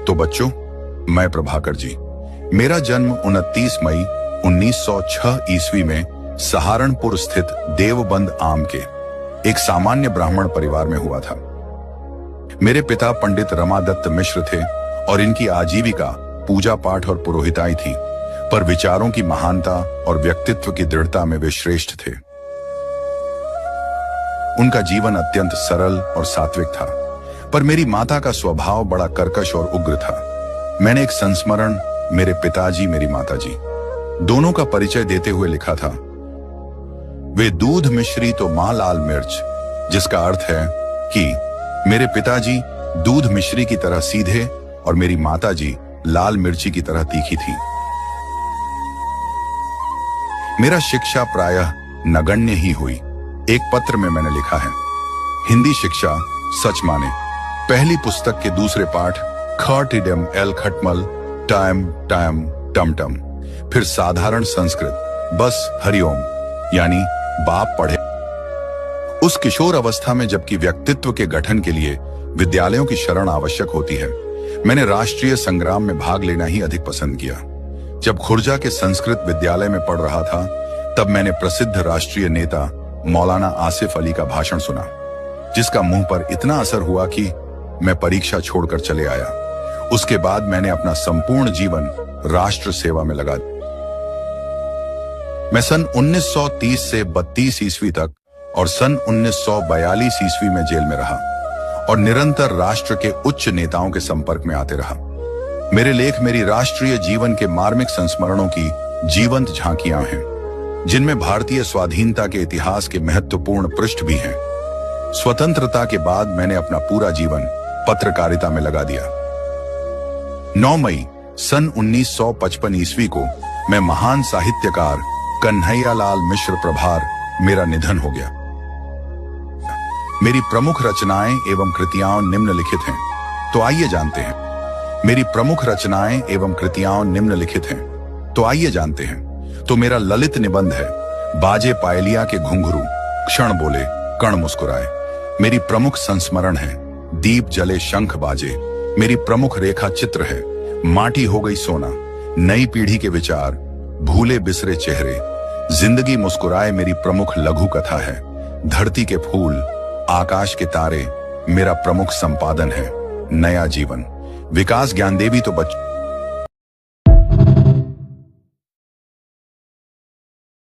तो बच्चों, मैं प्रभाकर जी। मेरा जन्म 29 मई 1906 ईस्वी में सहारनपुर स्थित देवबंद आम के एक सामान्य ब्राह्मण परिवार में हुआ था। मेरे पिता पंडित रमादत्त मिश्र थे और इनकी आजीविका पूजा पाठ और पुरोहिताई थी, पर विचारों की महानता और व्यक्तित्व की दृढ़ता में वे श्रेष्ठ थे। उनका जीवन अत्यंत सरल और सात्विक था, पर मेरी माता का स्वभाव बड़ा कर्कश और उग्र था। मैंने एक संस्मरण मेरे पिताजी मेरी माताजी दोनों का परिचय देते हुए लिखा था, वे दूध मिश्री तो मां लाल मिर्च, जिसका अर्थ है कि मेरे पिताजी दूध मिश्री की तरह सीधे और मेरी माताजी लाल मिर्ची की तरह तीखी थी। मेरा शिक्षा प्रायः नगण्य ही हुई। एक पत्र में मैंने लिखा है, हिंदी शिक्षा सच माने पहली पुस्तक के दूसरे पाठ ख टिडम एल खटमल टाइम टाइम टम टम, फिर साधारण संस्कृत बस हरिओम यानी बाप पढ़े। उस किशोर अवस्था में जबकि व्यक्तित्व के गठन के लिए विद्यालयों की शरण आवश्यक होती है, मैंने राष्ट्रीय संग्राम में भाग लेना ही अधिक पसंद किया। जब खुर्जा के संस्कृत विद्यालय में पढ़ रहा था, तब मैंने प्रसिद्ध राष्ट्रीय नेता मौलाना आसिफ अली का भाषण सुना, जिसका मुंह पर इतना असर हुआ कि मैं परीक्षा छोड़कर चले आया। उसके बाद मैंने अपना संपूर्ण जीवन राष्ट्र सेवा में लगा दिया। मैं सन 1930 से 32 ईस्वी तक और सन 1942 ईस्वी में जेल में रहा और निरंतर राष्ट्र के उच्च नेताओं के संपर्क में आते रहा। मेरे लेख मेरी राष्ट्रीय जीवन के मार्मिक संस्मरणों की जीवंत झांकियां हैं, जिनमें भारतीय स्वाधीनता के इतिहास के महत्वपूर्ण पृष्ठ भी हैं। स्वतंत्रता के बाद मैंने अपना पूरा जीवन पत्रकारिता में लगा दिया। 9 मई सन 1955 ईस्वी को मैं महान साहित्यकार कन्हैयालाल मिश्र प्रभार मेरा निधन हो गया। मेरी प्रमुख रचनाएं एवं कृतियां निम्नलिखित हैं, तो आइए जानते हैं। मेरी प्रमुख रचनाएं एवं कृतियां निम्नलिखित हैं, तो आइए जानते हैं। तो मेरा ललित निबंध है बाजे पायलिया के घुंघरू, क्षण बोले कण मुस्कुराए। मेरी प्रमुख संस्मरण है दीप जले शंख बाजे। मेरी प्रमुख रेखा चित्र है माटी हो गई सोना, नई पीढ़ी के विचार, भूले बिसरे चेहरे, जिंदगी मुस्कुराए। मेरी प्रमुख लघु कथा है धरती के फूल, आकाश के तारे। मेरा प्रमुख संपादन है नया जीवन। विकास ज्ञानदेवी तो